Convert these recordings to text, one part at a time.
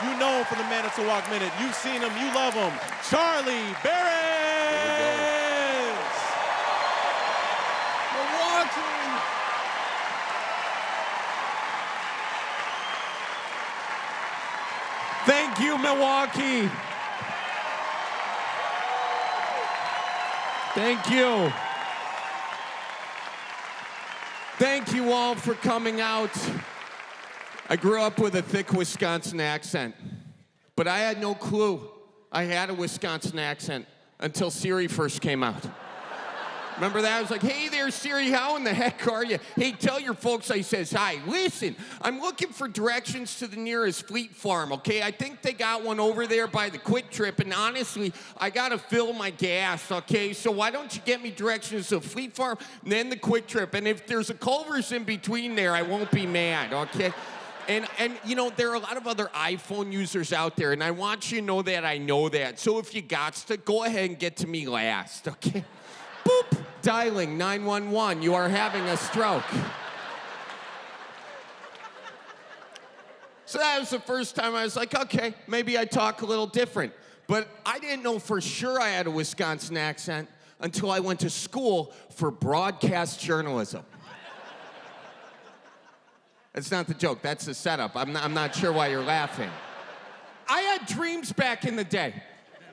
You know him from the Manitowoc Minute. You've seen him. You love him. Charlie Berens. Milwaukee. Thank you, Milwaukee. Thank you. Thank you all for coming out. I grew up with a thick Wisconsin accent, but I had no clue I had a Wisconsin accent until Siri first came out. Remember that? I was like, hey there, Siri, how in the heck are you? Hey, tell your folks I says hi. Listen, I'm looking for directions to the nearest Fleet Farm, okay? I think they got one over there by the Quick Trip, and honestly, I gotta fill my gas, okay? So why don't you get me directions to Fleet Farm, and then the Quick Trip, and if there's a Culver's in between there, I won't be mad, okay? And you know, there are a lot of other iPhone users out there, and I want you to know that I know that. So if you got to, go ahead and get to me last, okay? Boop. Dialing 911, you are having a stroke. So that was the first time I was like, okay, maybe I talk a little different. But I didn't know for sure I had a Wisconsin accent until I went to school for broadcast journalism. That's not the joke, that's the setup. I'm not sure why you're laughing. I had dreams back in the day.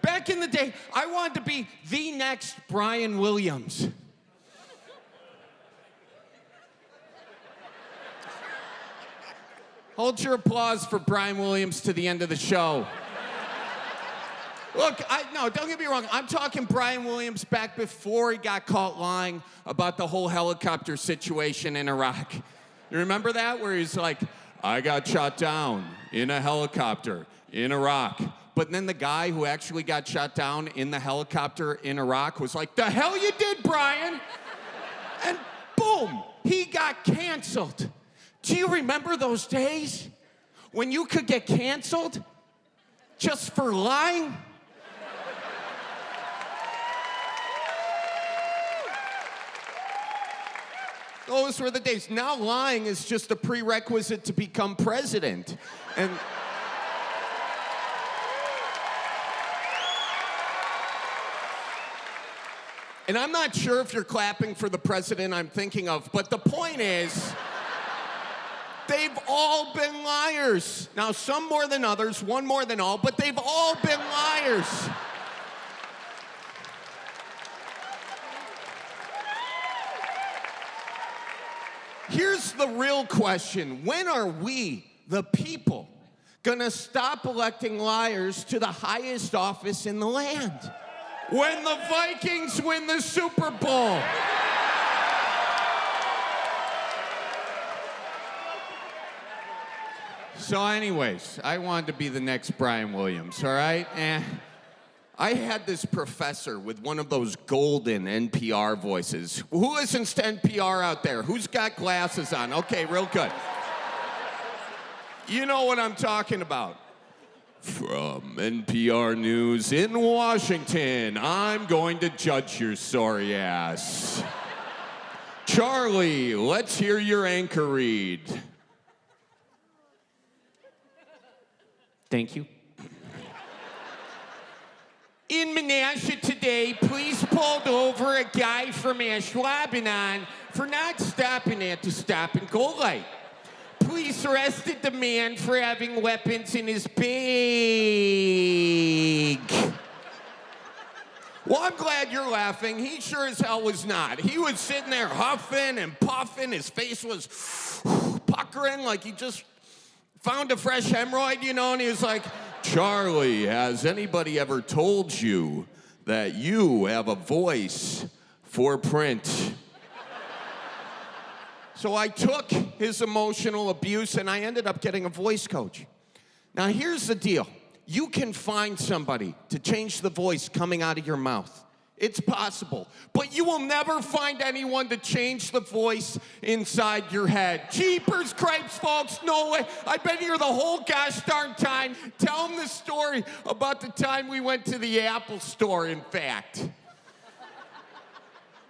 Back in the day, I wanted to be the next Brian Williams. Hold your applause for Brian Williams to the end of the show. Look, no, don't get me wrong. I'm talking Brian Williams back before he got caught lying about the whole helicopter situation in Iraq. You remember that? Where he's like, I got shot down in a helicopter in Iraq. But then the guy who actually got shot down in the helicopter in Iraq was like, the hell you did, Brian? And boom, he got canceled. Do you remember those days when you could get canceled just for lying? Those were the days. Now lying is just a prerequisite to become president. And I'm not sure if you're clapping for the president I'm thinking of, but the point is, they've all been liars. Now, some more than others, one more than all, but they've all been liars. Here's the real question. When are we, the people, gonna stop electing liars to the highest office in the land? When the Vikings win the Super Bowl. So anyways, I wanted to be the next Brian Williams, all right? I had this professor with one of those golden NPR voices. Who listens to NPR out there? Who's got glasses on? Okay, real good. You know what I'm talking about. From NPR News in Washington, I'm going to judge your sorry ass. Charlie, let's hear your anchor read. Thank you. In Menasha today, police pulled over a guy from Ashwaubenon for not stopping at the stop-and-go light. Police arrested the man for having weapons in his bag. Well, I'm glad you're laughing. He sure as hell was not. He was sitting there huffing and puffing. His face was puckering like he just found a fresh hemorrhoid, you know, and he was like, Charlie, has anybody ever told you that you have a voice for print? So I took his emotional abuse and I ended up getting a voice coach. Now here's the deal. You can find somebody to change the voice coming out of your mouth. It's possible. But you will never find anyone to change the voice inside your head. Jeepers cripes, folks, no way. I've been here the whole gosh darn time. Tell them the story about the time we went to the Apple store, in fact.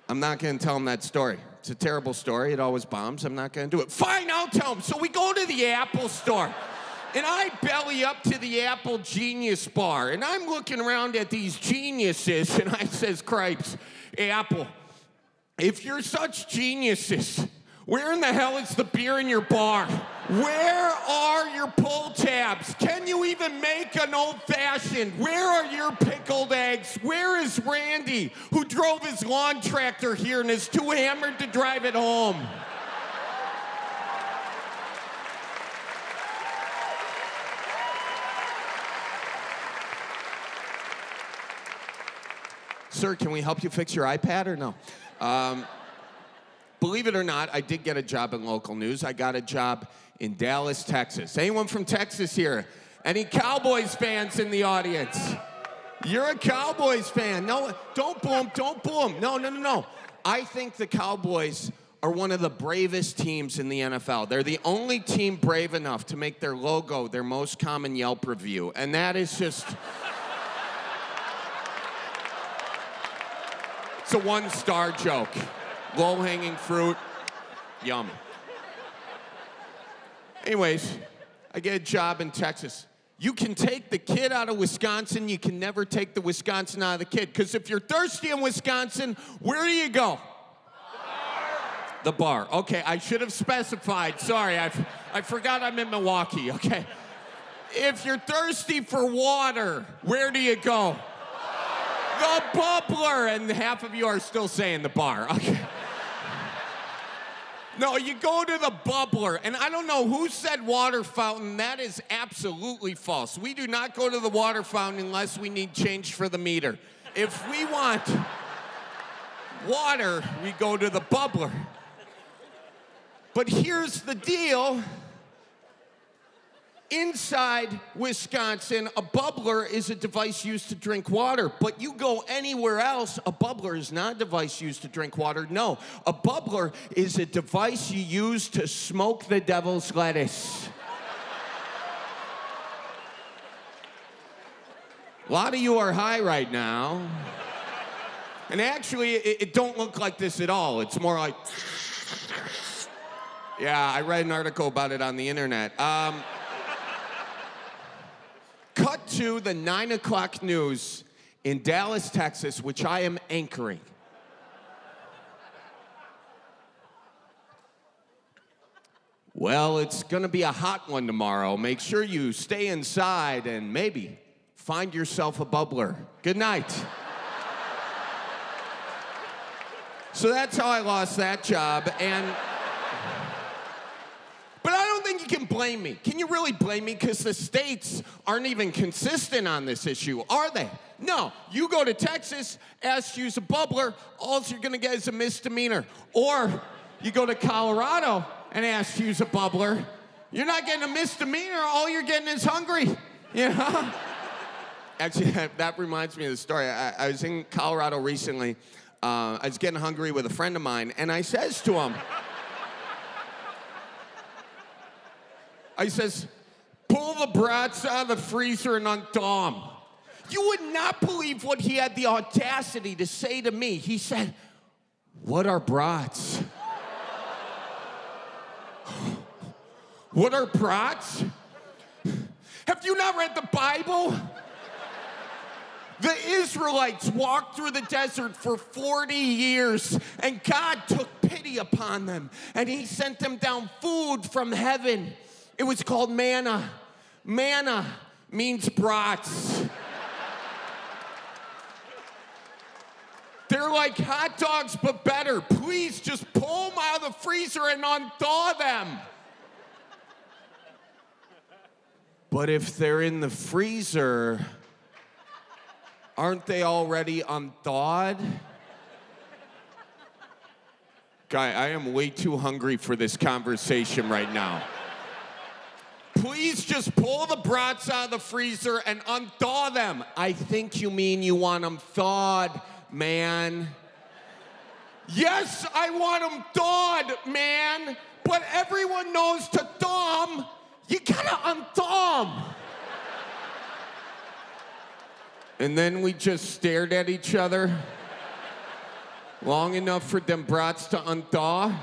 I'm not gonna tell them that story. It's a terrible story, it always bombs, I'm not gonna do it. Fine, I'll tell them. So we go to the Apple store. And I belly up to the Apple Genius bar, and I'm looking around at these geniuses, and I says, Cripes, Apple, if you're such geniuses, where in the hell is the beer in your bar? Where are your pull tabs? Can you even make an old-fashioned? Where are your pickled eggs? Where is Randy, who drove his lawn tractor here and is too hammered to drive it home? Sir, can we help you fix your iPad or no? Believe it or not, I did get a job in local news. I got a job in Dallas, Texas. Anyone from Texas here? Any Cowboys fans in the audience? You're a Cowboys fan. No, don't boo 'em, don't boo 'em. No. I think the Cowboys are one of the bravest teams in the NFL. They're the only team brave enough to make their logo their most common Yelp review. And that is just... It's a one-star joke. Low-hanging fruit. Yum. Anyways, I get a job in Texas. You can take the kid out of Wisconsin. You can never take the Wisconsin out of the kid. Because if you're thirsty in Wisconsin, where do you go? The bar. Okay, I should have specified. Sorry, I forgot I'm in Milwaukee. Okay. If you're thirsty for water, where do you go? The bubbler, and half of you are still saying the bar. Okay. No, you go to the bubbler, and I don't know who said water fountain. That is absolutely false. We do not go to the water fountain unless we need change for the meter. If we want water, we go to the bubbler. But here's the deal. Inside Wisconsin, a bubbler is a device used to drink water. But you go anywhere else, a bubbler is not a device used to drink water. No, a bubbler is a device you use to smoke the devil's lettuce. A lot of you are high right now. And actually, it don't look like this at all. It's more like... Yeah, I read an article about it on the internet. Cut to the 9 o'clock news in Dallas, Texas, which I am anchoring. Well, it's gonna be a hot one tomorrow. Make sure you stay inside and maybe find yourself a bubbler. Good night. So that's how I lost that job, and... But I don't think you can blame me. Can you really blame me? Because the states aren't even consistent on this issue, are they? No. You go to Texas, ask to use a bubbler, all you're going to get is a misdemeanor. Or you go to Colorado and ask to use a bubbler. You're not getting a misdemeanor. All you're getting is hungry. You know? Actually, that reminds me of the story. I was in Colorado recently. I was getting hungry with a friend of mine, and I says to him, I says, pull the brats out of the freezer and unthaw them. You would not believe what he had the audacity to say to me. He said, what are brats? What are brats? Have you not read the Bible? The Israelites walked through the desert for 40 years, and God took pity upon them, and he sent them down food from heaven. It was called manna. Manna means brats. They're like hot dogs, but better. Please just pull them out of the freezer and unthaw them. But if they're in the freezer, aren't they already unthawed? Guy, I am way too hungry for this conversation right now. Please just pull the brats out of the freezer and unthaw them. I think you mean you want them thawed, man. Yes, I want them thawed, man. But everyone knows to thaw them, you gotta unthaw them. And then we just stared at each other long enough for them brats to unthaw.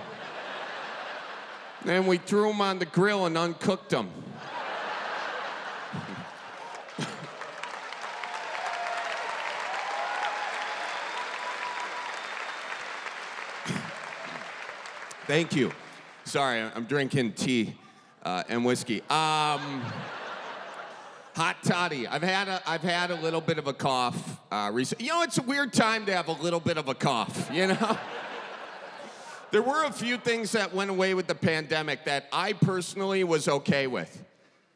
Then we threw them on the grill and uncooked them. Thank you. Sorry, I'm drinking tea and whiskey. Hot toddy. I've had a little bit of a cough recently. You know, it's a weird time to have a little bit of a cough, you know? There were a few things that went away with the pandemic that I personally was okay with.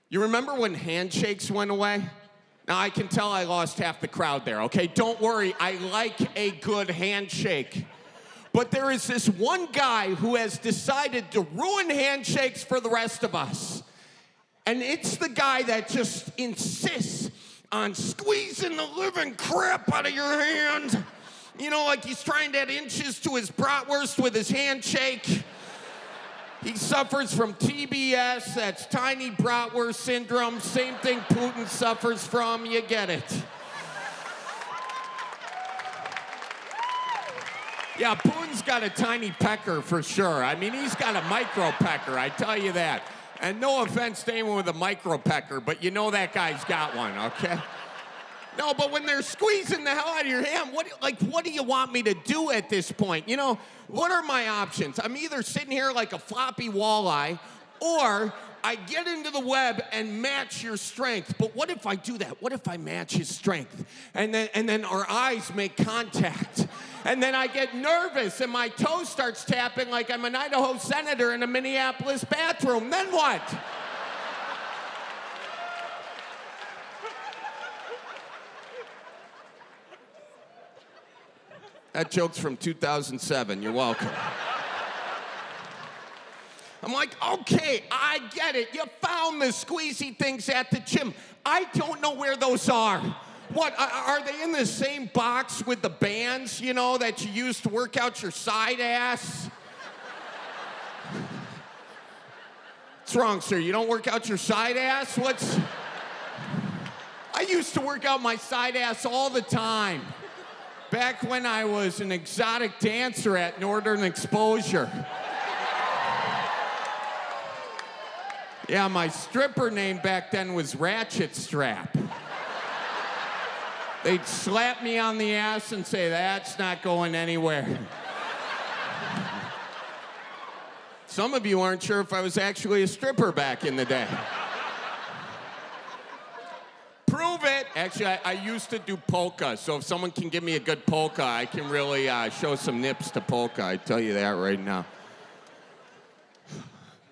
You remember when handshakes went away? Now, I can tell I lost half the crowd there, okay? Don't worry, I like a good handshake. But there is this one guy who has decided to ruin handshakes for the rest of us. And it's the guy that just insists on squeezing the living crap out of your hand. You know, like he's trying to add inches to his bratwurst with his handshake. He suffers from TBS, that's tiny bratwurst syndrome, same thing Putin suffers from, you get it. Yeah, Putin's got a tiny pecker for sure. I mean, he's got a micro pecker, I tell you that. And no offense to anyone with a micro pecker, but you know that guy's got one, okay? No, but when they're squeezing the hell out of your hand, what do you want me to do at this point? You know, what are my options? I'm either sitting here like a floppy walleye, or I get into the web and match your strength. But what if I do that? What if I match his strength? And then our eyes make contact. And then I get nervous and my toe starts tapping like I'm an Idaho senator in a Minneapolis bathroom. Then what? That joke's from 2007. You're welcome. I'm like, okay, I get it. You found the squeezy things at the gym. I don't know where those are. What, are they in the same box with the bands, you know, that you use to work out your side ass? What's wrong, sir? You don't work out your side ass? I used to work out my side ass all the time. Back when I was an exotic dancer at Northern Exposure. Yeah, my stripper name back then was Ratchet Strap. They'd slap me on the ass and say, that's not going anywhere. Some of you aren't sure if I was actually a stripper back in the day. Prove it. Actually, I used to do polka, so if someone can give me a good polka, I can really show some nips to polka. I tell you that right now.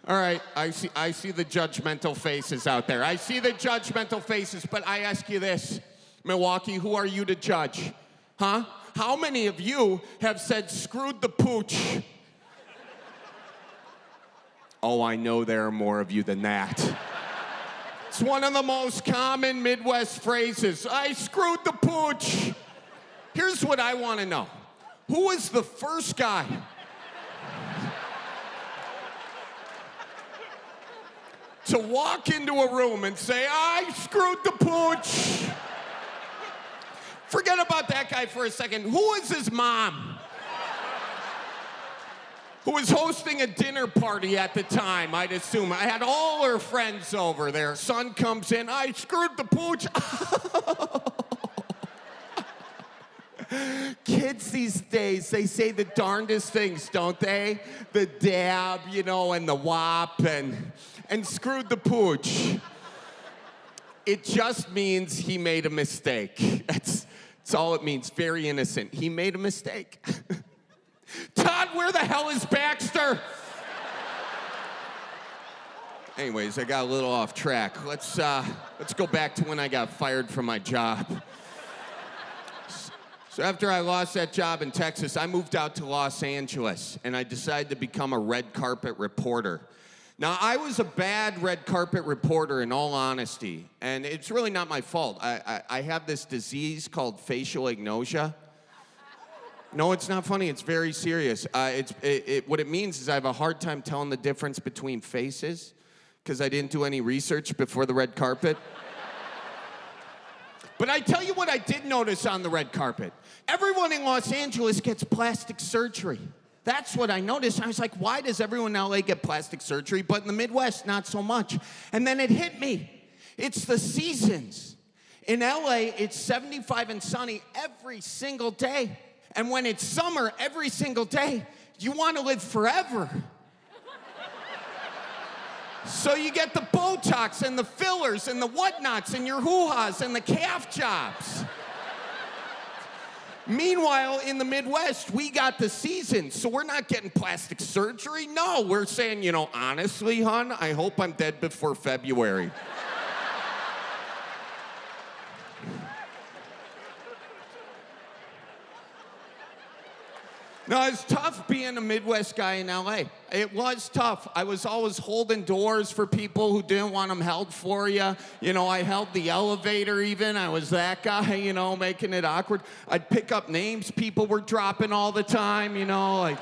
All right, I see the judgmental faces out there. I see the judgmental faces, but I ask you this, Milwaukee, who are you to judge? Huh? How many of you have said, screwed the pooch? Oh, I know there are more of you than that. It's one of the most common Midwest phrases. I screwed the pooch. Here's what I want to know. Who was the first guy to walk into a room and say, I screwed the pooch? Forget about that guy for a second. Who was his mom? Who was hosting a dinner party at the time, I'd assume. I had all her friends over there. Son comes in, I screwed the pooch. Kids these days, they say the darndest things, don't they? The dab, you know, and the wop, and screwed the pooch. It just means he made a mistake. That's all it means, very innocent. He made a mistake. Todd, where the hell is Baxter? Anyways, I got a little off track. Let's go back to when I got fired from my job. So after I lost that job in Texas, I moved out to Los Angeles, and I decided to become a red carpet reporter. Now, I was a bad red carpet reporter, in all honesty, and it's really not my fault. I have this disease called facial agnosia. No, it's not funny. It's very serious. What it means is I have a hard time telling the difference between faces because I didn't do any research before the red carpet. But I tell you what I did notice on the red carpet. Everyone in Los Angeles gets plastic surgery. That's what I noticed. I was like, why does everyone in LA get plastic surgery, but in the Midwest, not so much? And then it hit me. It's the seasons. In LA, it's 75 and sunny every single day. And when it's summer every single day, you want to live forever. So you get the Botox and the fillers and the whatnots and your hoo-has and the calf jobs. Meanwhile, in the Midwest, we got the season, so we're not getting plastic surgery. No, we're saying, you know, honestly, hon, I hope I'm dead before February. No, it's tough being a Midwest guy in LA. It was tough. I was always holding doors for people who didn't want them held for you. You know, I held the elevator even. I was that guy, you know, making it awkward. I'd pick up names people were dropping all the time, you know, like,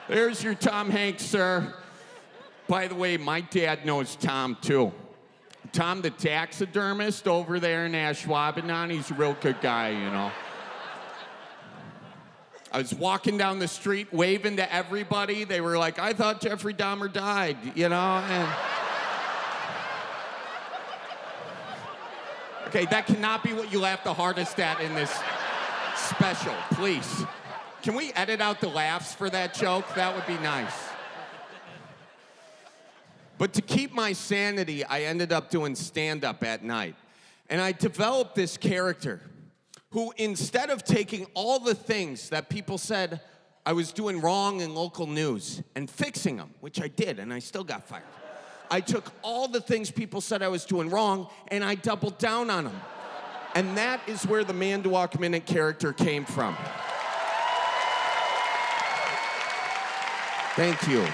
there's your Tom Hanks, sir. By the way, my dad knows Tom, too. Tom the taxidermist over there in Ashwaubenon, he's a real good guy, you know. I was walking down the street waving to everybody. They were like, I thought Jeffrey Dahmer died, you know? And okay, that cannot be what you laugh the hardest at in this special, please. Can we edit out the laughs for that joke? That would be nice. But to keep my sanity, I ended up doing stand-up at night. And I developed this character who, instead of taking all the things that people said I was doing wrong in local news and fixing them, which I did, and I still got fired, I took all the things people said I was doing wrong and I doubled down on them. And that is where the Manitowoc Minute character came from. Thank you.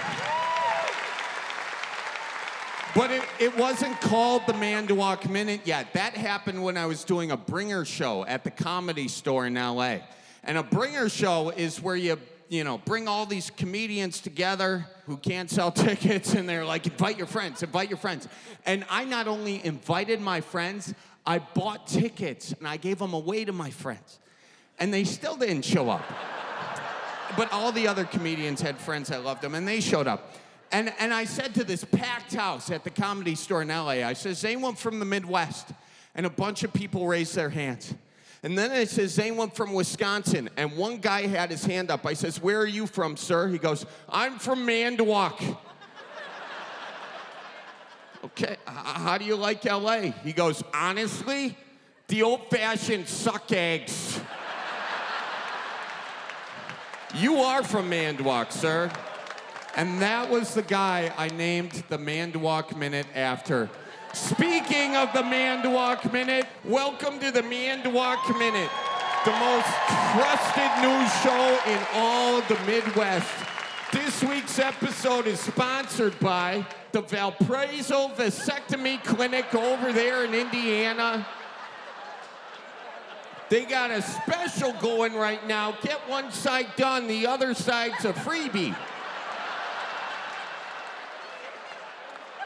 But it wasn't called the Manitowoc Minute yet. That happened when I was doing a bringer show at the Comedy Store in LA. And a bringer show is where you bring all these comedians together who can't sell tickets, and they're like, invite your friends, invite your friends. And I not only invited my friends, I bought tickets, and I gave them away to my friends. And they still didn't show up. But all the other comedians had friends that loved them, and they showed up. And I said to this packed house at the Comedy Store in LA, I said, is anyone from the Midwest? And a bunch of people raised their hands. And then I said, is anyone from Wisconsin? And one guy had his hand up. I says, where are you from, sir? He goes, I'm from Manitowoc. Okay, how do you like LA? He goes, honestly, the old-fashioned suck eggs. You are from Manitowoc, sir. And that was the guy I named the Manitowoc Minute after. Speaking of the Manitowoc Minute, welcome to the Manitowoc Minute, the most trusted news show in all of the Midwest. This week's episode is sponsored by the Valparaiso Vasectomy Clinic over there in Indiana. They got a special going right now. Get one side done, the other side's a freebie.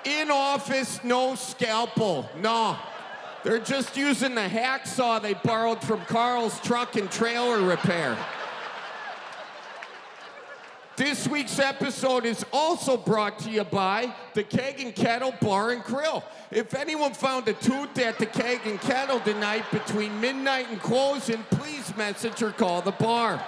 In office, no scalpel, no. They're just using the hacksaw they borrowed from Carl's truck and trailer repair. This week's episode is also brought to you by the Keg and Kettle Bar and Grill. If anyone found a tooth at the Keg and Kettle tonight between midnight and closing, please message or call the bar.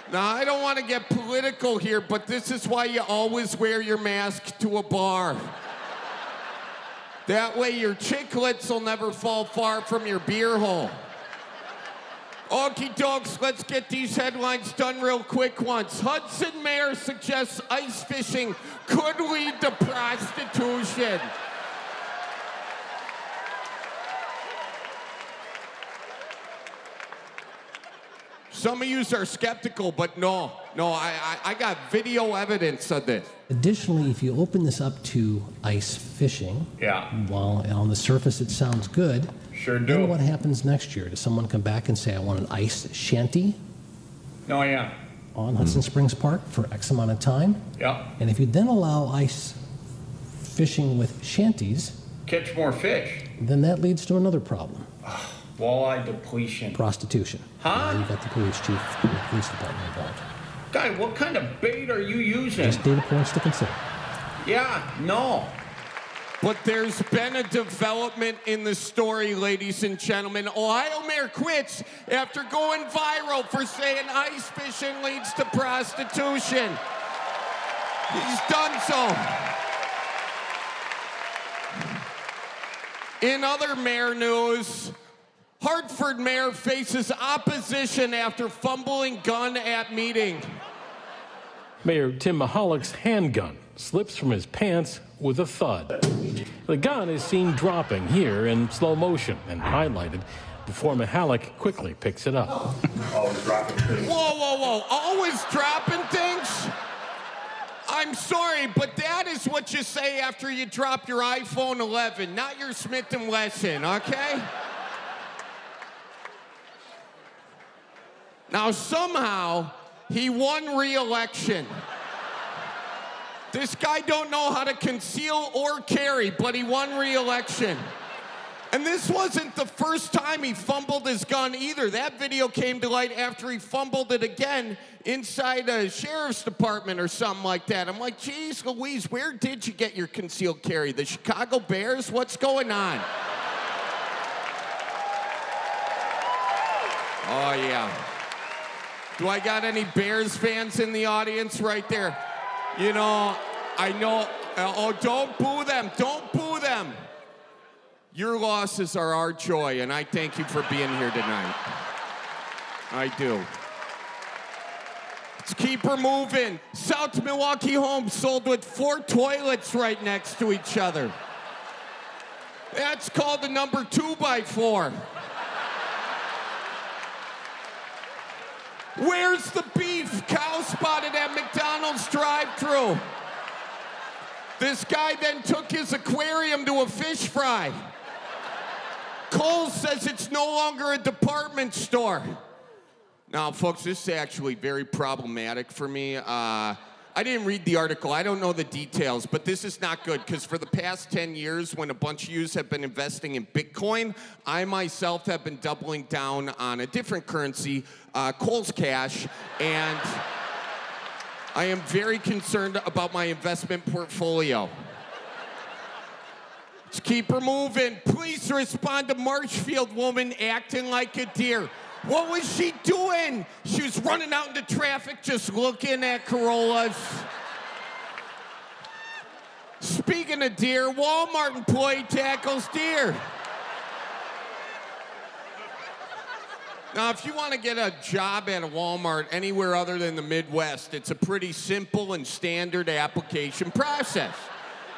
Now, I don't want to get political here, but this is why you always wear your mask to a bar. That way your chiclets will never fall far from your beer hole. Okie dokes, let's get these headlines done real quick once. Hudson Mayor suggests ice fishing could lead to prostitution. Some of you are skeptical, but no, I got video evidence of this. Additionally, if you open this up to ice fishing, while on the surface it sounds good, sure do. Then what happens next year? Does someone come back and say, I want an ice shanty? Oh, yeah. On Hudson Springs Park for X amount of time? Yeah. And if you then allow ice fishing with shanties, Catch more fish. then that leads to another problem. Walleye depletion. Prostitution. Huh? You've got the police chief, the police department involved. Guy, what kind of bait are you using? Just data points to consider. Yeah, no. But there's been a development in the story, ladies and gentlemen. Ohio mayor quits after going viral for saying ice fishing leads to prostitution. He's done so. In other mayor news, Hartford mayor faces opposition after fumbling gun at meeting. Mayor Tim Mahalik handgun slips from his pants with a thud. The gun is seen dropping here in slow motion and highlighted before Mahalik quickly picks it up. Always dropping things. Whoa. Always dropping things? I'm sorry, but that is what you say after you drop your iPhone 11, not your Smith & Wesson, okay? Now, somehow, he won re-election. This guy don't know how to conceal or carry, but he won re-election. And this wasn't the first time he fumbled his gun either. That video came to light after he fumbled it again inside a sheriff's department or something like that. I'm like, geez Louise, where did you get your concealed carry? The Chicago Bears? What's going on? Oh, yeah. Do I got any Bears fans in the audience right there? You know, I know. Oh, don't boo them. Don't boo them. Your losses are our joy, and I thank you for being here tonight. I do. Let's keep her moving. South Milwaukee home sold with 4 toilets right next to each other. That's called the number 2x4. Where's the beef? Cow spotted at McDonald's drive-thru. This guy then took his aquarium to a fish fry. Kohl's says it's no longer a department store. Now, folks, this is actually very problematic for me. I didn't read the article. I don't know the details, but this is not good because for the past 10 years, when a bunch of yous have been investing in Bitcoin, I myself have been doubling down on a different currency, Kohl's Cash, and I am very concerned about my investment portfolio. Let's keep her moving. Police respond to Marshfield woman acting like a deer. What was she doing? She was running out into traffic just looking at Corollas. Speaking of deer, Walmart employee tackles deer. Now, if you want to get a job at a Walmart anywhere other than the Midwest, it's a pretty simple and standard application process.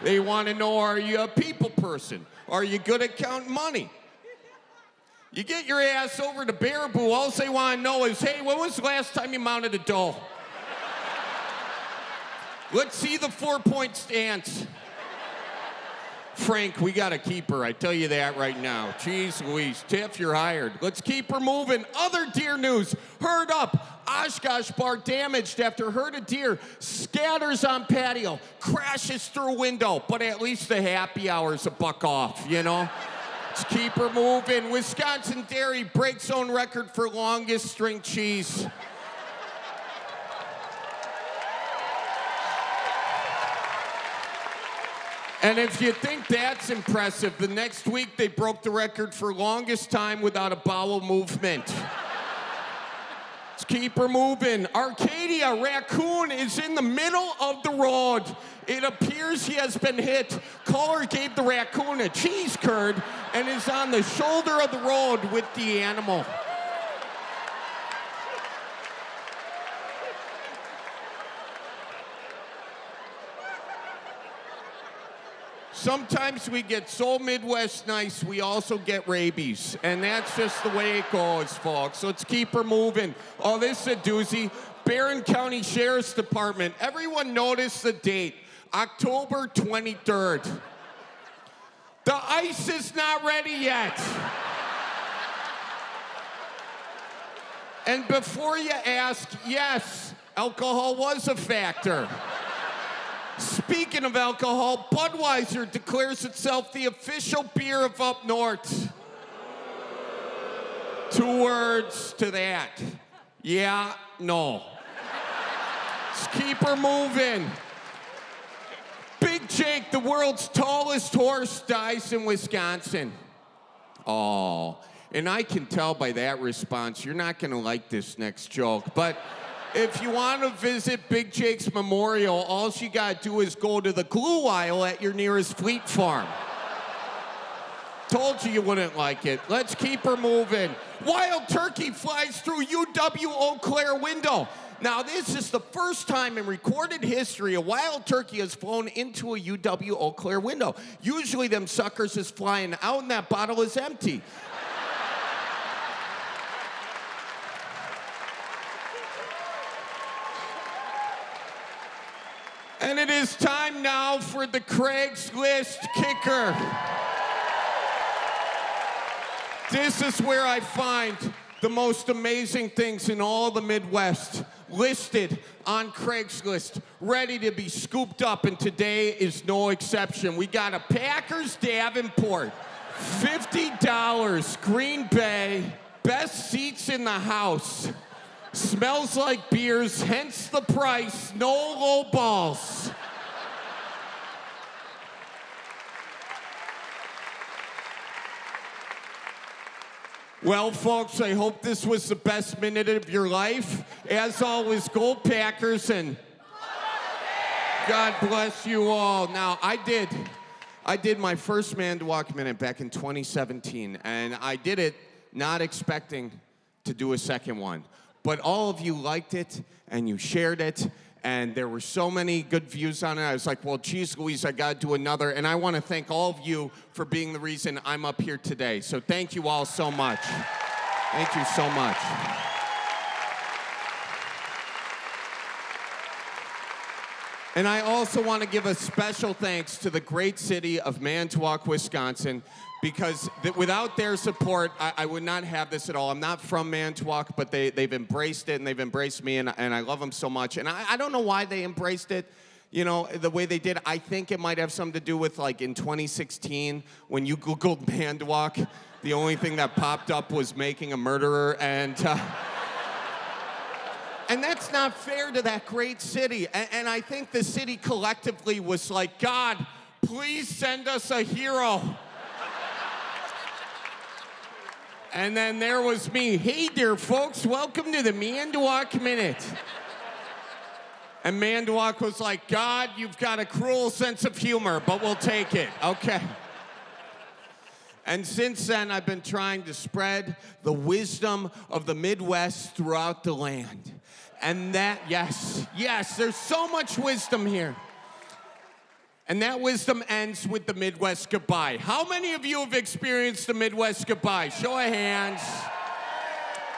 They want to know, are you a people person? Are you good at counting money? You get your ass over to Baraboo, all they want to know is, hey, when was the last time you mounted a doe? Let's see the 4-point stance. Frank, we got to keep her. I tell you that right now. Jeez Louise, Tiff, you're hired. Let's keep her moving. Other deer news. Herd up. Oshkosh bar damaged after herd of deer scatters on patio, crashes through window, but at least the happy hour's a buck off, you know? Let's keep her moving. Wisconsin Dairy breaks own record for longest string cheese. And if you think that's impressive, the next week they broke the record for longest time without a bowel movement. Let's keep her moving. Arcadia raccoon is in the middle of the road. It appears he has been hit. Caller gave the raccoon a cheese curd and is on the shoulder of the road with the animal. Sometimes we get so Midwest nice, we also get rabies. And that's just the way it goes, folks. So let's keep her moving. Oh, this is a doozy. Barron County Sheriff's Department. Everyone notice the date. October 23rd. The ice is not ready yet. And before you ask, yes, alcohol was a factor. Speaking of alcohol, Budweiser declares itself the official beer of up north. 2 words to that. Yeah, no. Let's keep her moving. Big Jake, the world's tallest horse, dies in Wisconsin. Oh, and I can tell by that response, you're not gonna like this next joke, but if you want to visit Big Jake's memorial, all you gotta do is go to the glue aisle at your nearest Fleet Farm. Told you wouldn't like it. Let's keep her moving. Wild turkey flies through UW Eau Claire window. Now, this is the first time in recorded history a wild turkey has flown into a UW Eau Claire window. Usually them suckers is flying out and that bottle is empty. And it is time now for the Craigslist kicker. This is where I find the most amazing things in all the Midwest listed on Craigslist, ready to be scooped up, and today is no exception. We got a Packers Davenport, $50, Green Bay, best seats in the house. Smells like beers, hence the price, no low balls. Well, folks, I hope this was the best minute of your life. As always, go Packers, and God bless you all. Now, I did my first Manitowoc Minute back in 2017, and I did it not expecting to do a second one. But all of you liked it, and you shared it, and there were so many good views on it. I was like, well, geez Louise, I got to do another. And I want to thank all of you for being the reason I'm up here today. So thank you all so much. Thank you so much. And I also want to give a special thanks to the great city of Manitowoc, Wisconsin, because without their support, I would not have this at all. I'm not from Manitowoc, but they've embraced it, and they've embraced me, and I love them so much. And I don't know why they embraced it, you know, the way they did. I think it might have something to do with, like, in 2016, when you Googled Manitowoc, the only thing that popped up was making a murderer, and that's not fair to that great city. And I think the city collectively was like, God, please send us a hero. And then there was me. Hey there, folks. Welcome to the Manitowoc Minute. And Manitowoc was like, God, you've got a cruel sense of humor, but we'll take it. Okay. And since then, I've been trying to spread the wisdom of the Midwest throughout the land. And that, yes, there's so much wisdom here. And that wisdom ends with the Midwest goodbye. How many of you have experienced the Midwest goodbye? Show of hands.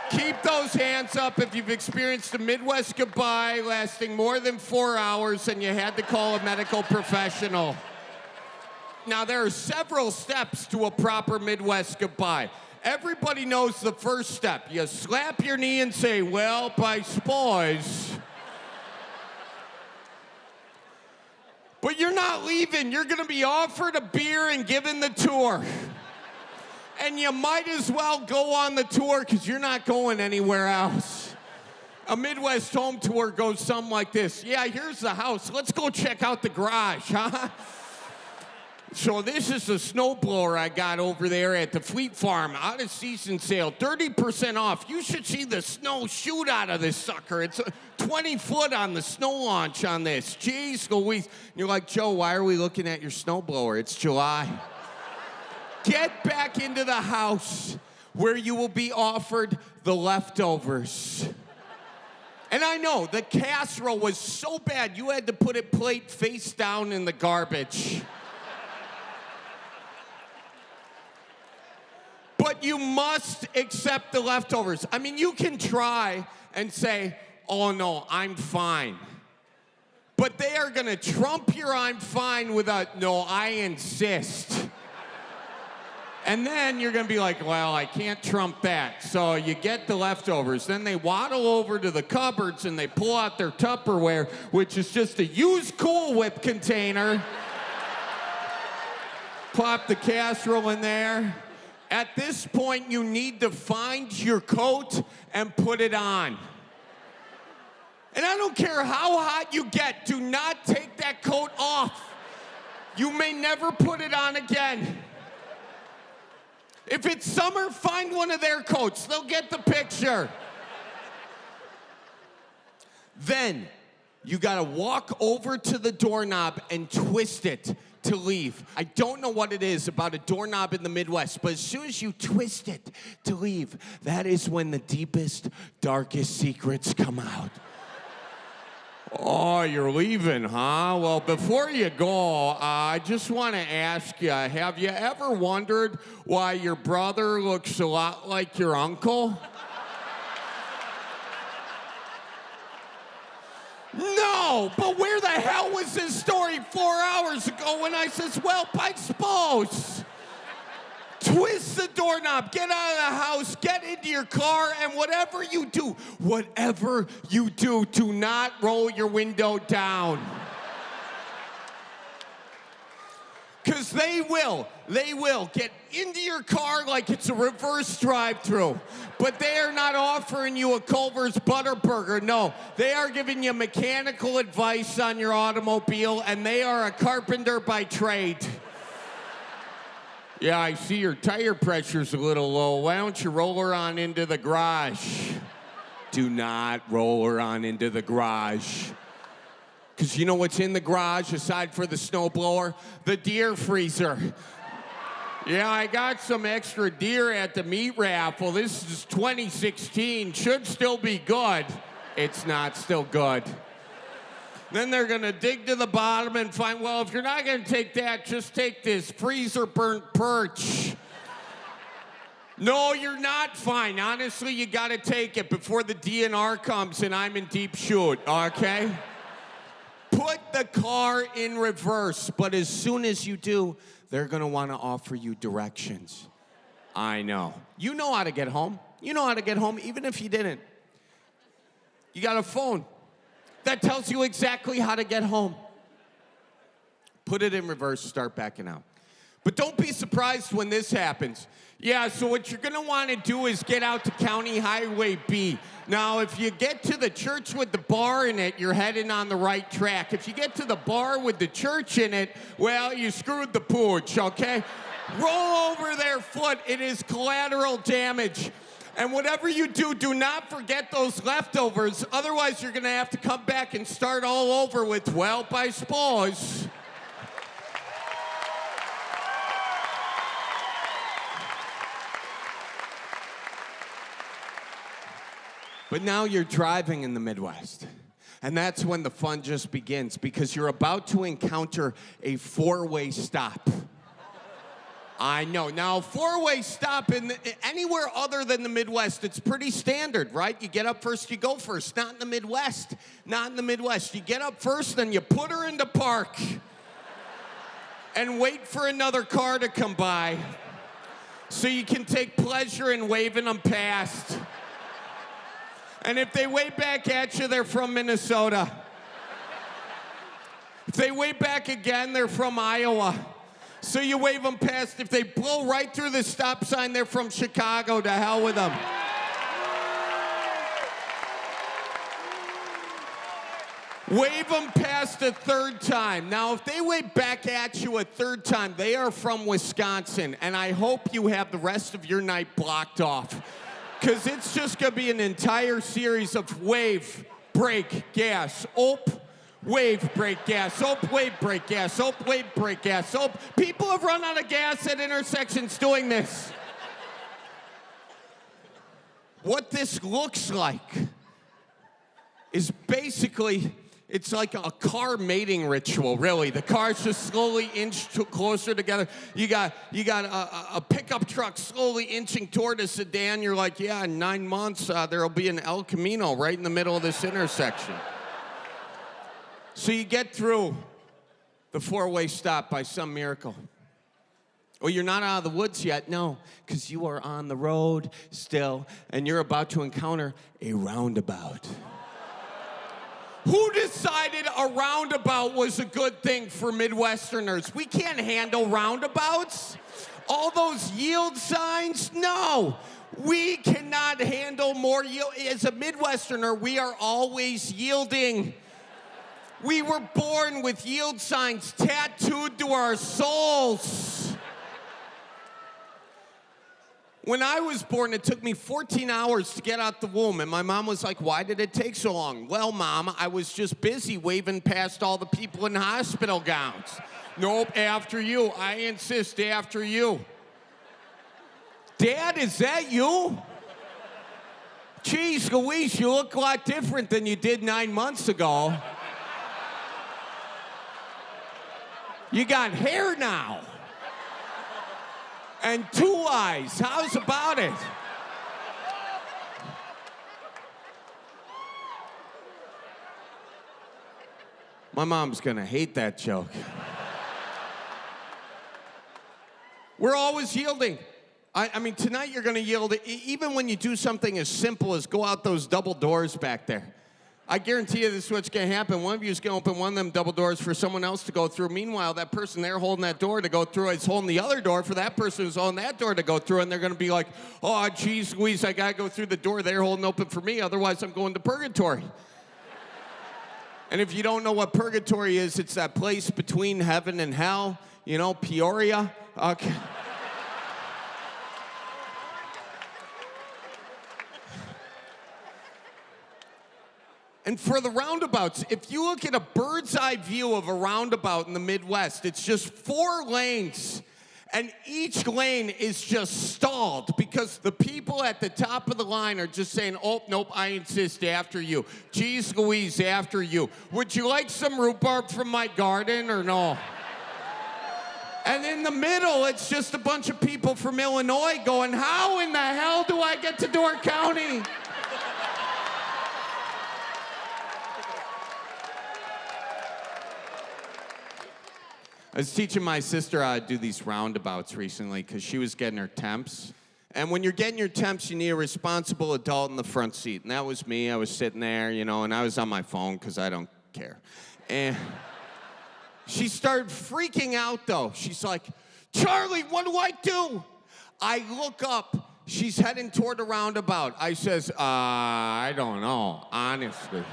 Keep those hands up if you've experienced the Midwest goodbye lasting more than 4 hours and you had to call a medical professional. Now, there are several steps to a proper Midwest goodbye. Everybody knows the first step. You slap your knee and say, well, I suppose. But you're not leaving. You're going to be offered a beer and given the tour. And you might as well go on the tour because you're not going anywhere else. A Midwest home tour goes something like this. Yeah, here's the house. Let's go check out the garage, huh? So this is the snowblower I got over there at the Fleet Farm, out of season sale, 30% off. You should see the snow shoot out of this sucker. It's 20 foot on the snow launch on this. Jeez Louise. You're like, Joe, why are we looking at your snowblower? It's July. Get back into the house where you will be offered the leftovers. And I know, the casserole was so bad, you had to put it plate face down in the garbage. But you must accept the leftovers. I mean, you can try and say, oh no, I'm fine. But they are gonna trump your I'm fine with a, no, I insist. And then you're gonna be like, well, I can't trump that. So you get the leftovers. Then they waddle over to the cupboards and they pull out their Tupperware, which is just a used Cool Whip container. Plop the casserole in there. At this point, you need to find your coat and put it on. And I don't care how hot you get, do not take that coat off. You may never put it on again. If it's summer, find one of their coats. They'll get the picture. Then you gotta walk over to the doorknob and twist it to leave. I don't know what it is about a doorknob in the Midwest, but as soon as you twist it to leave, that is when the deepest, darkest secrets come out. Oh, you're leaving, huh? Well, before you go, I just want to ask you, have you ever wondered why your brother looks a lot like your uncle? No, but where the hell was this story 4 hours ago when I says, well, I suppose. Twist the doorknob, get out of the house, get into your car, and whatever you do, do not roll your window down. Because they will get into your car like it's a reverse drive-through. But they are not offering you a Culver's Butterburger. No, they are giving you mechanical advice on your automobile, and they are a carpenter by trade. Yeah, I see your tire pressure's a little low. Why don't you roll her on into the garage? Do not roll her on into the garage. Because you know what's in the garage aside for the snowblower? The deer freezer. Yeah, I got some extra deer at the meat raffle. This is 2016. Should still be good. It's not still good. Then they're gonna dig to the bottom and find, well, if you're not gonna take that, just take this freezer burnt perch. No, you're not fine. Honestly, you gotta take it before the DNR comes and I'm in deep shoot, okay? Put the car in reverse, but as soon as you do, they're gonna wanna offer you directions. I know. You know how to get home. You know how to get home, even if you didn't. You got a phone that tells you exactly how to get home. Put it in reverse, start backing out. But don't be surprised when this happens. Yeah, so what you're gonna wanna do is get out to County Highway B. Now, if you get to the church with the bar in it, you're heading on the right track. If you get to the bar with the church in it, well, you screwed the pooch, okay? Roll over their foot, it is collateral damage. And whatever you do, do not forget those leftovers. Otherwise, you're gonna have to come back and start all over with, well, I suppose. But now you're driving in the Midwest. And that's when the fun just begins, because you're about to encounter a four-way stop. I know. Now, a four-way stop anywhere other than the Midwest, it's pretty standard, right? You get up first, you go first. Not in the Midwest. Not in the Midwest. You get up first, then you put her into park and wait for another car to come by so you can take pleasure in waving them past. And if they wave back at you, they're from Minnesota. If they wave back again, they're from Iowa. So you wave them past. If they blow right through the stop sign, they're from Chicago. To hell with them. Wave them past a third time. Now, if they wave back at you a third time, they are from Wisconsin. And I hope you have the rest of your night blocked off. Because it's just going to be an entire series of wave, brake, gas, wave, brake, gas, wave, brake, gas, wave, brake, gas, People have run out of gas at intersections doing this. What this looks like is basically, it's like a car mating ritual, really. The cars just slowly inch closer together. You got a pickup truck slowly inching toward a sedan. You're like, yeah, in 9 months, there'll be an El Camino right in the middle of this intersection. So you get through the four-way stop by some miracle. Well, you're not out of the woods yet, no, because you are on the road still, and you're about to encounter a roundabout. Who decided a roundabout was a good thing for Midwesterners? We can't handle roundabouts. All those yield signs, no. We cannot handle more yield. As a Midwesterner, we are always yielding. We were born with yield signs tattooed to our souls. When I was born, it took me 14 hours to get out the womb, and my mom was like, why did it take so long? Well, Mom, I was just busy waving past all the people in hospital gowns. Nope, after you. I insist, after you. Dad, is that you? Jeez Louise, you look a lot different than you did 9 months ago. You got hair now. And 2 eyes. How's about it? My mom's gonna hate that joke. We're always yielding. I mean, tonight you're gonna yield, even when you do something as simple as go out those double doors back there. I guarantee you this is what's going to happen. One of you is going to open one of them double doors for someone else to go through. Meanwhile, that person there holding that door to go through is holding the other door for that person who's holding that door to go through, and they're going to be like, oh, geez, Louise, I got to go through the door they're holding open for me, otherwise I'm going to purgatory. And if you don't know what purgatory is, it's that place between heaven and hell, you know, Peoria. Okay. And for the roundabouts, if you look at a bird's eye view of a roundabout in the Midwest, it's just 4 lanes, and each lane is just stalled because the people at the top of the line are just saying, oh, nope, I insist, after you. Geez Louise, after you. Would you like some rhubarb from my garden or no? And in the middle, it's just a bunch of people from Illinois going, how in the hell do I get to Door County? I was teaching my sister how to do these roundabouts recently because she was getting her temps. And when you're getting your temps, you need a responsible adult in the front seat. And that was me. I was sitting there, you know, and I was on my phone because I don't care. And she started freaking out, though. She's like, Charlie, what do I do? I look up. She's heading toward a roundabout. I says, I don't know, honestly.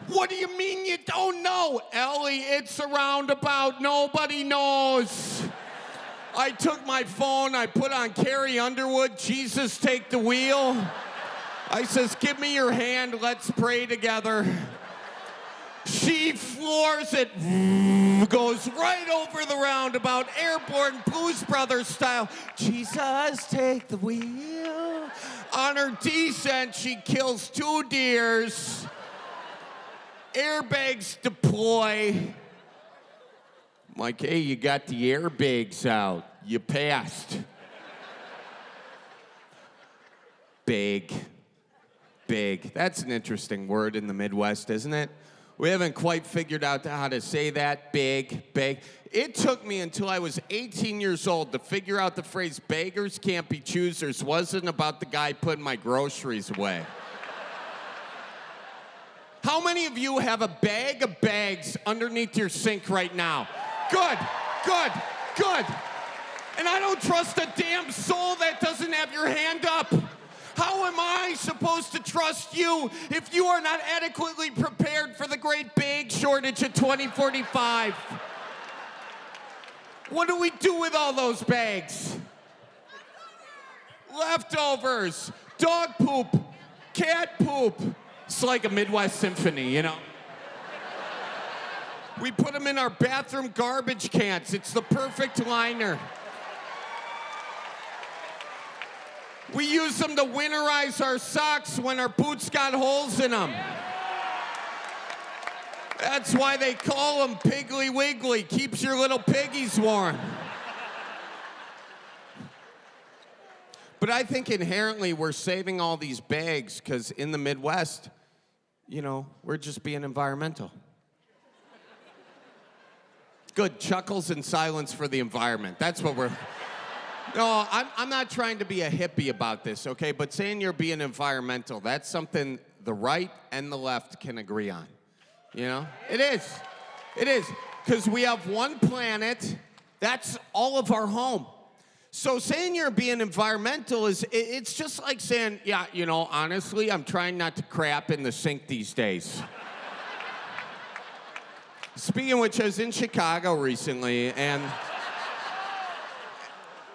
What do you mean you don't know? Ellie, it's a roundabout. Nobody knows. I took my phone. I put on Carrie Underwood, Jesus Take the Wheel. I says, give me your hand. Let's pray together. She floors it. Goes right over the roundabout. Airborne Blues Brothers style. Jesus Take the Wheel. On her descent, she kills 2 deers. Airbags deploy. I'm like, hey, you got the airbags out. You passed. Big. That's an interesting word in the Midwest, isn't it? We haven't quite figured out how to say that. Big. It took me until I was 18 years old to figure out the phrase beggars can't be choosers wasn't about the guy putting my groceries away. How many of you have a bag of bags underneath your sink right now? Good. And I don't trust a damn soul that doesn't have your hand up. How am I supposed to trust you if you are not adequately prepared for the great bag shortage of 2045? What do we do with all those bags? Leftovers, dog poop, cat poop. It's like a Midwest symphony, you know? We put them in our bathroom garbage cans. It's the perfect liner. We use them to winterize our socks when our boots got holes in them. That's why they call them Piggly Wiggly. Keeps your little piggies warm. But I think inherently we're saving all these bags because in the Midwest, you know, we're just being environmental. Good, chuckles and silence for the environment. That's what we're... No, I'm not trying to be a hippie about this, okay? But saying you're being environmental, that's something the right and the left can agree on. You know? It is. Because we have one planet, that's all of our home. So saying you're being environmental it's just like saying, yeah, you know, honestly, I'm trying not to crap in the sink these days. Speaking of which, I was in Chicago recently, and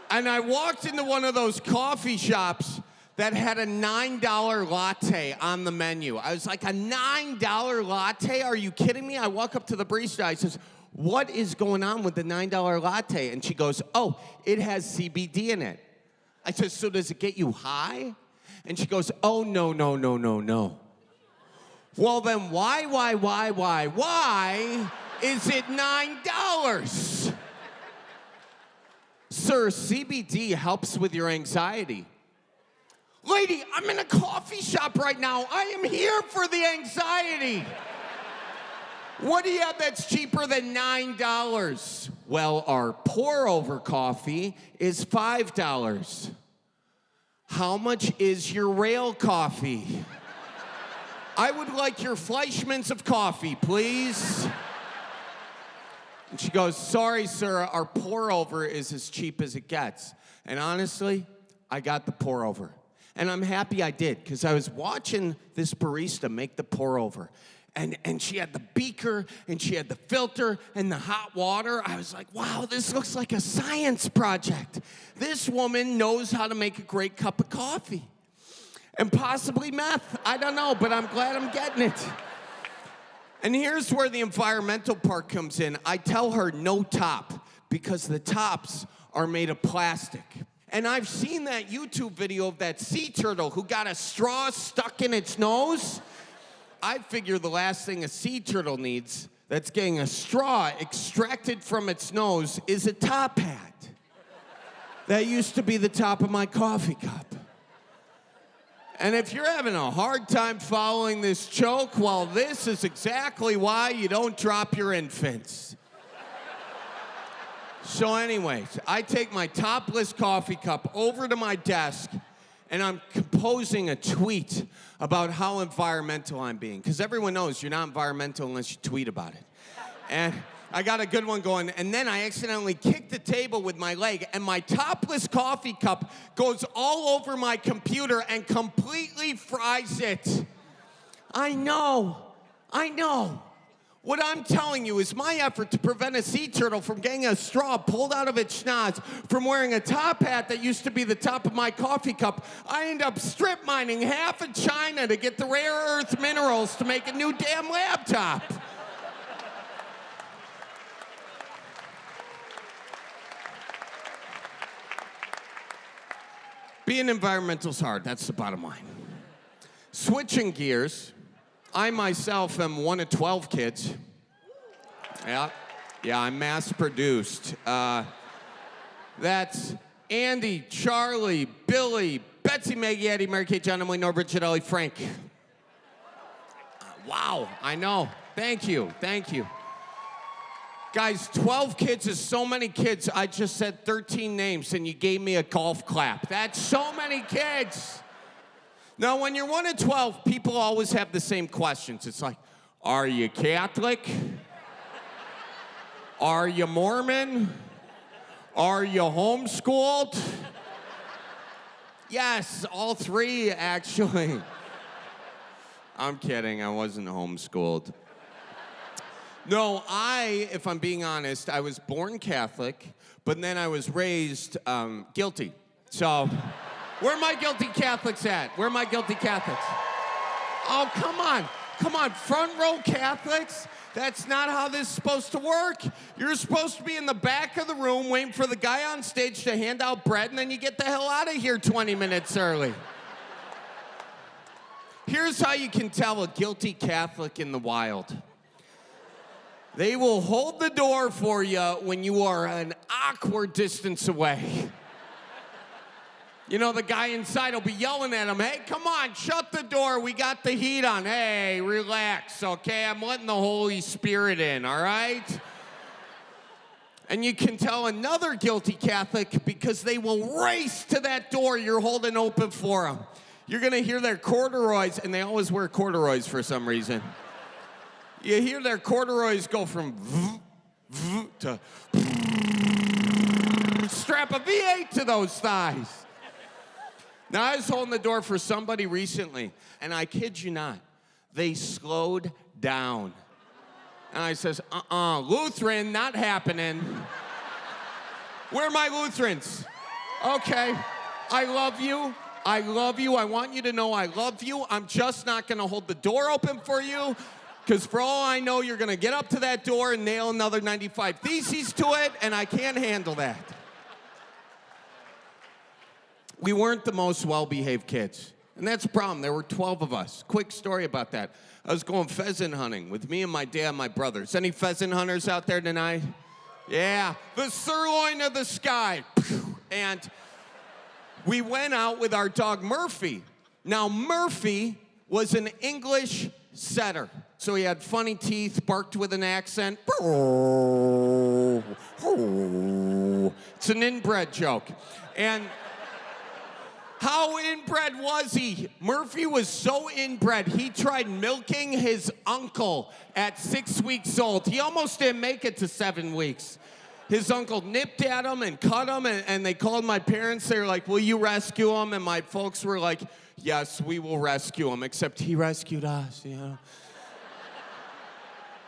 I walked into one of those coffee shops that had a $9 latte on the menu. I was like, a $9 latte? Are you kidding me? I walk up to the barista. I says, what is going on with the $9 latte? And she goes, oh, it has CBD in it. I said, so does it get you high? And she goes, oh, no. Well, then why is it $9? Sir, CBD helps with your anxiety. Lady, I'm in a coffee shop right now. I am here for the anxiety. What do you have that's cheaper than $9? Well, our pour-over coffee is $5. How much is your rail coffee? I would like your Fleischmann's of coffee, please. And she goes, sorry, sir, our pour-over is as cheap as it gets. And honestly, I got the pour-over. And I'm happy I did, because I was watching this barista make the pour-over. And she had the beaker, and she had the filter, and the hot water. I was like, wow, this looks like a science project. This woman knows how to make a great cup of coffee. And possibly meth. I don't know, but I'm glad I'm getting it. And here's where the environmental part comes in. I tell her no top, because the tops are made of plastic. And I've seen that YouTube video of that sea turtle who got a straw stuck in its nose. I figure the last thing a sea turtle needs that's getting a straw extracted from its nose is a top hat. That used to be the top of my coffee cup. And if you're having a hard time following this joke, well, this is exactly why you don't drop your infants. So anyways, I take my topless coffee cup over to my desk, and I'm composing a tweet about how environmental I'm being. Because everyone knows you're not environmental unless you tweet about it. And I got a good one going, and then I accidentally kick the table with my leg, and my topless coffee cup goes all over my computer and completely fries it. I know. What I'm telling you is my effort to prevent a sea turtle from getting a straw pulled out of its schnoz, from wearing a top hat that used to be the top of my coffee cup. I end up strip mining half of China to get the rare earth minerals to make a new damn laptop. Being environmental's hard, that's the bottom line. Switching gears, I myself am one of 12 kids. Yeah, I'm mass-produced. That's Andy, Charlie, Billy, Betsy, Maggie, Eddie, Mary Kate, John, Emily, Norbert, Janelli, Frank. Wow, I know. Thank you. Guys, 12 kids is so many kids. I just said 13 names, and you gave me a golf clap. That's so many kids. Now, when you're one of 12, people always have the same questions. It's like, are you Catholic? Are you Mormon? Are you homeschooled? Yes, all three, actually. I'm kidding, I wasn't homeschooled. No, if I'm being honest, I was born Catholic, but then I was raised guilty. So, where are my guilty Catholics at? Where are my guilty Catholics? Oh, come on, front row Catholics? That's not how this is supposed to work. You're supposed to be in the back of the room waiting for the guy on stage to hand out bread, and then you get the hell out of here 20 minutes early. Here's how you can tell a guilty Catholic in the wild. They will hold the door for you when you are an awkward distance away. You know, the guy inside will be yelling at him, hey, come on, shut the door, we got the heat on. Hey, relax, okay? I'm letting the Holy Spirit in, all right? And you can tell another guilty Catholic because they will race to that door you're holding open for them. You're gonna hear their corduroys, and they always wear corduroys for some reason. You hear their corduroys go from to strap a V8 to those thighs. Now, I was holding the door for somebody recently, and I kid you not, they slowed down. And I says, Lutheran, not happening. Where are my Lutherans? Okay, I love you. I love you. I want you to know I love you. I'm just not going to hold the door open for you, because for all I know, you're going to get up to that door and nail another 95 theses to it, and I can't handle that. We weren't the most well-behaved kids, and that's a problem. There were 12 of us. Quick story about that. I was going pheasant hunting with me and my dad and my brothers. Any pheasant hunters out there tonight? Yeah, the sirloin of the sky. And we went out with our dog Murphy. Now, Murphy was an English setter. So he had funny teeth, barked with an accent. It's an inbred joke. And how inbred was he? Murphy was so inbred, he tried milking his uncle at 6 weeks old. He almost didn't make it to 7 weeks. His uncle nipped at him and cut him, and they called my parents. They were like, will you rescue him? And my folks were like, yes, we will rescue him, except he rescued us, you know.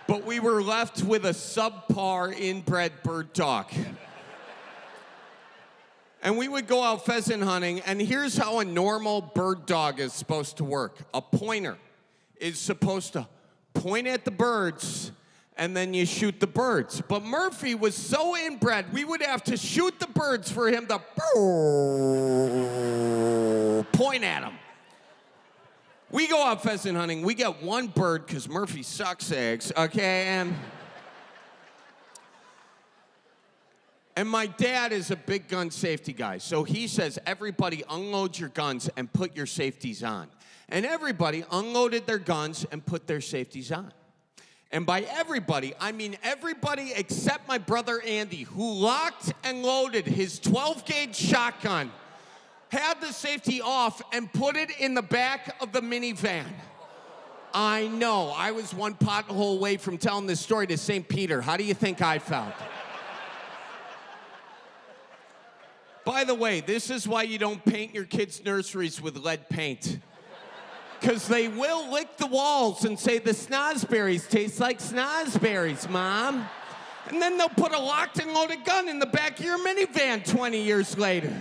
But we were left with a subpar inbred bird dog. And we would go out pheasant hunting, and here's how a normal bird dog is supposed to work. A pointer is supposed to point at the birds, and then you shoot the birds. But Murphy was so inbred, we would have to shoot the birds for him to point at them. We go out pheasant hunting, we get one bird, because Murphy sucks eggs, okay? And my dad is a big gun safety guy, so he says, everybody unload your guns and put your safeties on. And everybody unloaded their guns and put their safeties on. And by everybody, I mean everybody except my brother Andy, who locked and loaded his 12-gauge shotgun, had the safety off, and put it in the back of the minivan. I know, I was one pothole away from telling this story to St. Peter. How do you think I felt? By the way, this is why you don't paint your kids' nurseries with lead paint. Because they will lick the walls and say, the snozberries taste like snozberries, Mom. And then they'll put a locked and loaded gun in the back of your minivan 20 years later.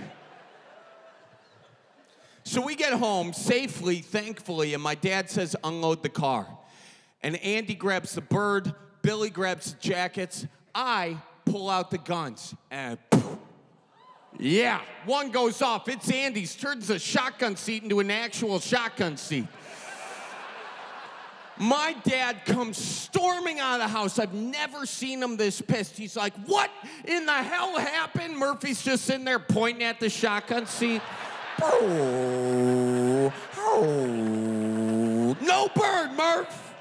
So we get home safely, thankfully, and my dad says, unload the car. And Andy grabs the bird, Billy grabs the jackets, I pull out the guns, and yeah, one goes off. It's Andy's. Turns the shotgun seat into an actual shotgun seat. My dad comes storming out of the house. I've never seen him this pissed. He's like, what in the hell happened? Murphy's just sitting there pointing at the shotgun seat. No bird, Murph.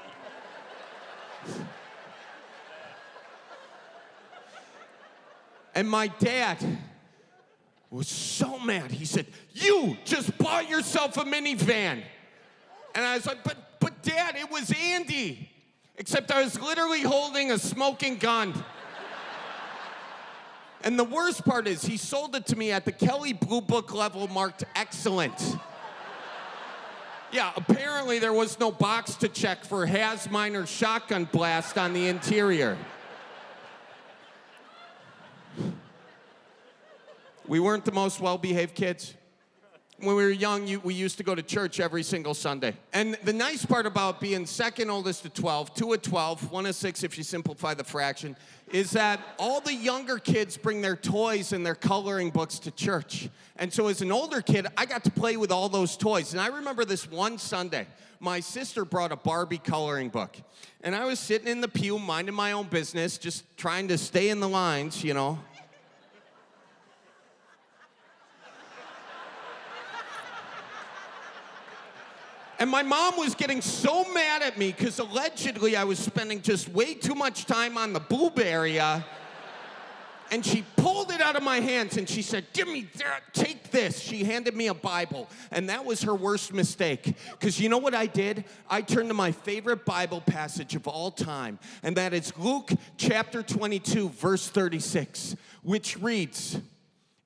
And my dad was so mad. He said, you just bought yourself a minivan. And I was like, but Dad, it was Andy. Except I was literally holding a smoking gun. And the worst part is he sold it to me at the Kelly Blue Book level marked excellent. Yeah, apparently there was no box to check for has minor shotgun blast on the interior. We weren't the most well-behaved kids. When we were young, we used to go to church every single Sunday. And the nice part about being second oldest of 12, 2 of 12, 1 of 6 if you simplify the fraction, is that all the younger kids bring their toys and their coloring books to church. And so as an older kid, I got to play with all those toys. And I remember this one Sunday, my sister brought a Barbie coloring book. And I was sitting in the pew, minding my own business, just trying to stay in the lines, you know. And my mom was getting so mad at me because allegedly I was spending just way too much time on the boob area. And she pulled it out of my hands and she said, give me that, take this. She handed me a Bible. And that was her worst mistake. Because you know what I did? I turned to my favorite Bible passage of all time. And that is Luke chapter 22, verse 36, which reads,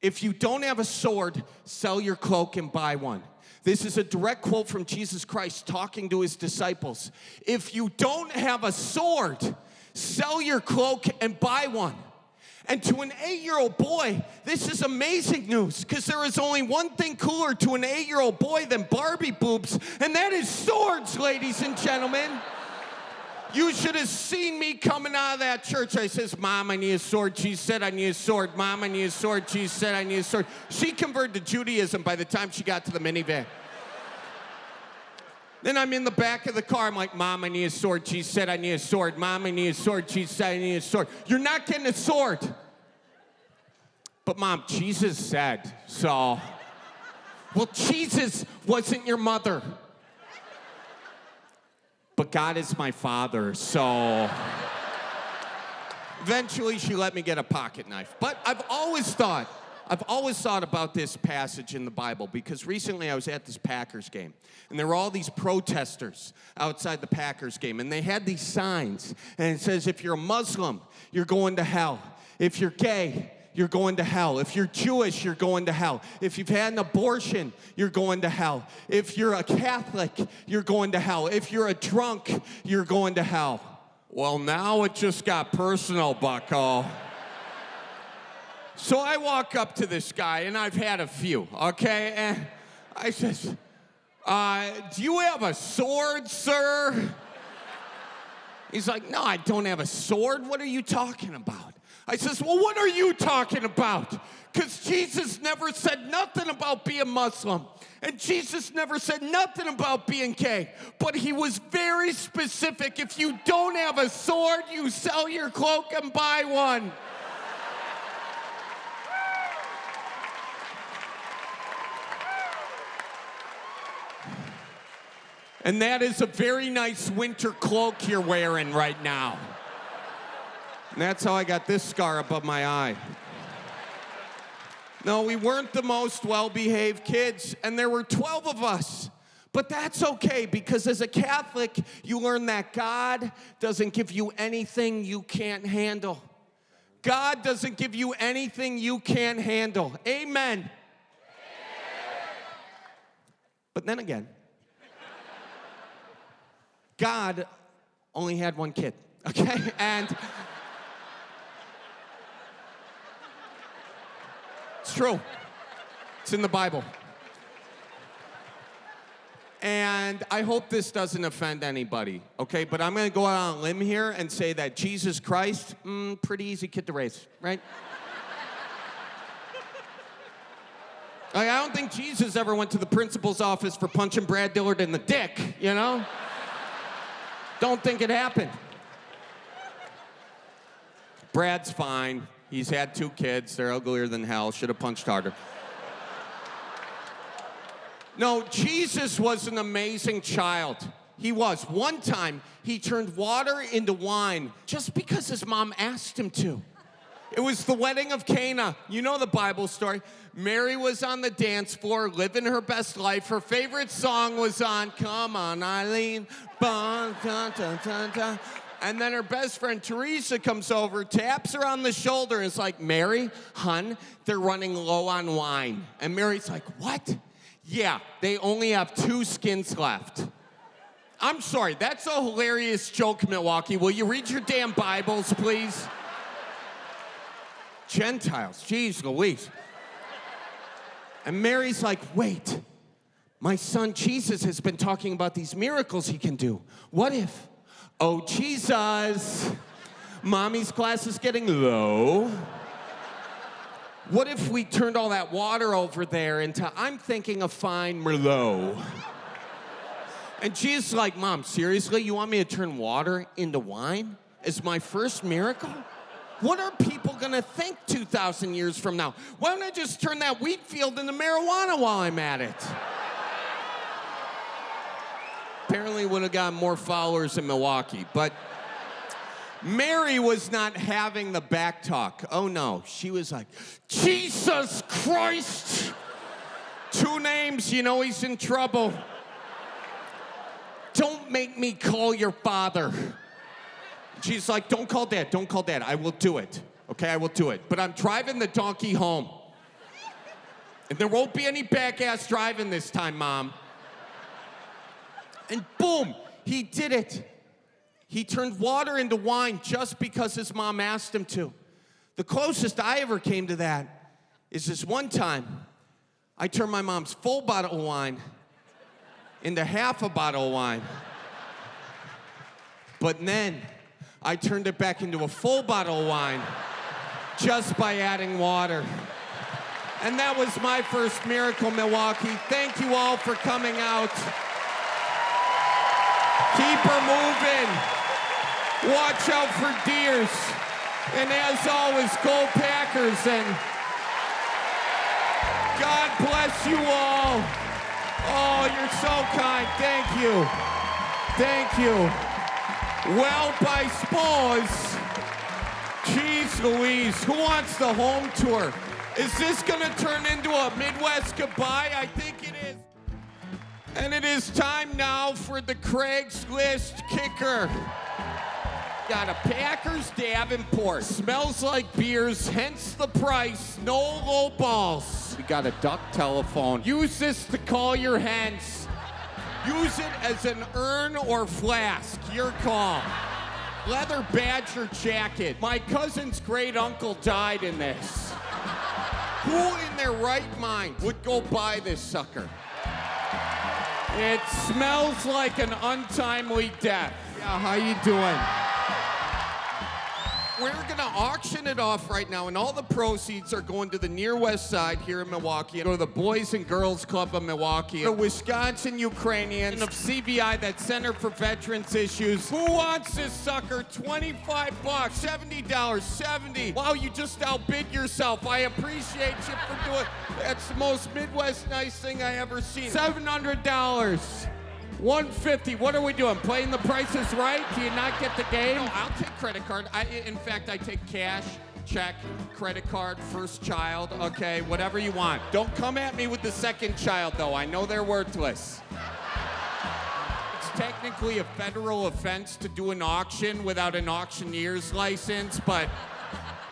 if you don't have a sword, sell your cloak and buy one. This is a direct quote from Jesus Christ talking to his disciples. If you don't have a sword, sell your cloak and buy one. And to an 8-year-old boy, this is amazing news, because there is only one thing cooler to an 8-year-old boy than Barbie boobs, and that is swords, ladies and gentlemen. You should have seen me coming out of that church. I says, Mom, I need a sword. She said, I need a sword. Mom, I need a sword. She said, I need a sword. She converted to Judaism by the time she got to the minivan. Then I'm in the back of the car. I'm like, Mom, I need a sword. She said, I need a sword. Mom, I need a sword. She said, I need a sword. You're not getting a sword. But Mom, Jesus said, so. Well, Jesus wasn't your mother. But God is my father, so. Eventually, she let me get a pocket knife. But I've always thought about this passage in the Bible, because recently I was at this Packers game, and there were all these protesters outside the Packers game, and they had these signs, and it says, if you're a Muslim, you're going to hell. If you're gay, you're going to hell. If you're Jewish, you're going to hell. If you've had an abortion, you're going to hell. If you're a Catholic, you're going to hell. If you're a drunk, you're going to hell. Well, now it just got personal, bucko. So I walk up to this guy, and I've had a few, okay? And I says, do you have a sword, sir? He's like, no, I don't have a sword. What are you talking about? I says, well, what are you talking about? Because Jesus never said nothing about being Muslim. And Jesus never said nothing about being gay. But he was very specific. If you don't have a sword, you sell your cloak and buy one. And that is a very nice winter cloak you're wearing right now. And that's how I got this scar above my eye. No, we weren't the most well-behaved kids, and there were 12 of us. But that's okay, because as a Catholic, you learn that God doesn't give you anything you can't handle. God doesn't give you anything you can't handle. Amen. But then again, God only had one kid, okay? And it's true. It's in the Bible. And I hope this doesn't offend anybody, okay? But I'm gonna go out on a limb here and say that Jesus Christ, pretty easy kid to raise, right? Like, I don't think Jesus ever went to the principal's office for punching Brad Dillard in the dick, you know? Don't think it happened. Brad's fine. He's had 2 kids. They're uglier than hell. Should have punched harder. No, Jesus was an amazing child. He was. One time, he turned water into wine just because his mom asked him to. It was the wedding of Cana. You know the Bible story. Mary was on the dance floor, living her best life. Her favorite song was on, Come On, Eileen. Bun, dun, dun, dun, dun. And then her best friend, Teresa, comes over, taps her on the shoulder, and is like, Mary, hun, they're running low on wine. And Mary's like, what? Yeah, they only have 2 skins left. I'm sorry, that's a hilarious joke, Milwaukee. Will you read your damn Bibles, please? Gentiles, geez Louise. And Mary's like, wait, my son Jesus has been talking about these miracles he can do. What if, oh Jesus, mommy's glass is getting low. What if we turned all that water over there into, I'm thinking a fine Merlot. And Jesus is like, Mom, seriously, you want me to turn water into wine as my first miracle? What are people gonna think 2,000 years from now? Why don't I just turn that wheat field into marijuana while I'm at it? Apparently would have gotten more followers in Milwaukee, but Mary was not having the back talk. Oh no, she was like, Jesus Christ! 2 names, you know he's in trouble. Don't make me call your father. She's like, don't call Dad, don't call Dad. I will do it, okay, I will do it. But I'm driving the donkey home. And there won't be any back-ass driving this time, Mom. And boom, he did it. He turned water into wine just because his mom asked him to. The closest I ever came to that is this one time I turned my mom's full bottle of wine into half a bottle of wine. But then I turned it back into a full bottle of wine just by adding water. And that was my first miracle, Milwaukee. Thank you all for coming out. Keep her moving. Watch out for deers. And as always, go Packers. And God bless you all. Oh, you're so kind. Thank you. Thank you. Well, I suppose, geez Louise, who wants the home tour? Is this gonna turn into a Midwest goodbye? I think it is. And it is time now for the Craigslist kicker. Got a Packers Davenport. Smells like beers, hence the price. No low balls. We got a duck telephone. Use this to call your hens. Use it as an urn or flask. Your call. Leather badger jacket. My cousin's great uncle died in this. Who in their right mind would go buy this sucker? It smells like an untimely death. Yeah, how you doing? We're gonna auction it off right now, and all the proceeds are going to the Near West Side here in Milwaukee, go to the Boys and Girls Club of Milwaukee, the Wisconsin Ukrainians, of CVI, that Center for Veterans Issues. Who wants this sucker? $25, $70, 70. Wow, you just outbid yourself. I appreciate you for doing. That's the most Midwest nice thing I ever seen. $700. $150. What are we doing? Playing the Price is Right? Do you not get the game? No, I'll take credit card. In fact, I take cash, check, credit card, first child. Okay, whatever you want. Don't come at me with the second child, though. I know they're worthless. It's technically a federal offense to do an auction without an auctioneer's license, but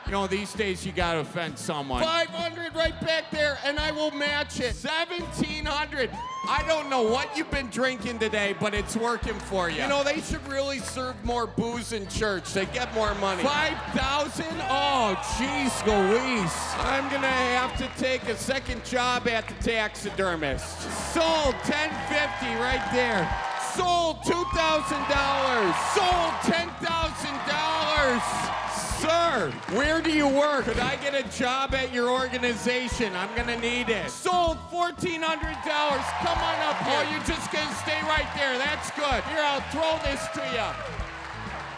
you know, these days you gotta offend someone. 500 right back there, and I will match it. 1,700. I don't know what you've been drinking today, but it's working for you. You know, they should really serve more booze in church. They get more money. 5,000? Oh, jeez Louise. I'm gonna have to take a second job at the taxidermist. Sold $10.50 right there. Sold $2,000. Sold $10,000. Sir, where do you work? Could I get a job at your organization? I'm gonna need it. Sold $1,400. Come on up here. Oh, you're just gonna stay right there. That's good. Here, I'll throw this to you.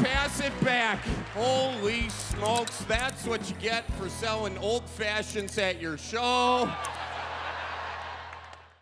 Pass it back. Holy smokes, that's what you get for selling old fashions at your show.